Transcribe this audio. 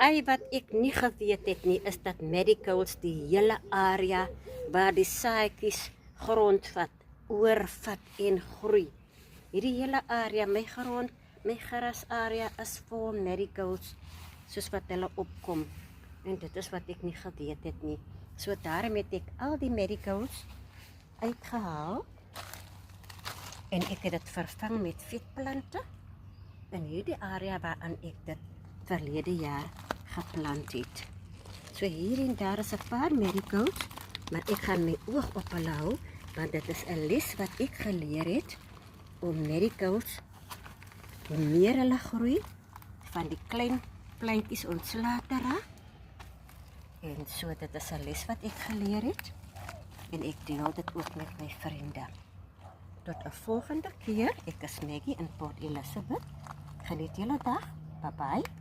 Ai wat ek nie geweet het nie, is dat medicals die hele area waar die saadjies grondvat, oorvat en groei. Hierdie hele area, my grond, my grasarea is vol medicals, soos wat hulle opkom. En dit is wat ek nie geweet het nie. So daarom het ek al die medicals uitgehaal en ek het dit vervang met vetplante in hierdie area waarin ek dit verlede jaar geplant het. So hier en daar is 'n paar medicals, maar ek gaan my oog op hulle hou, want dit is 'n les wat ek geleer het om medicals, hoe meer hulle groei, van die klein plantjies ontslae te raak. En so dit is 'n les wat ek geleer het en ek deel dit ook met my vriende. Tot 'n volgende keer. Ek is Maggie in Port Elizabeth. Geniet julle dag. Bye bye.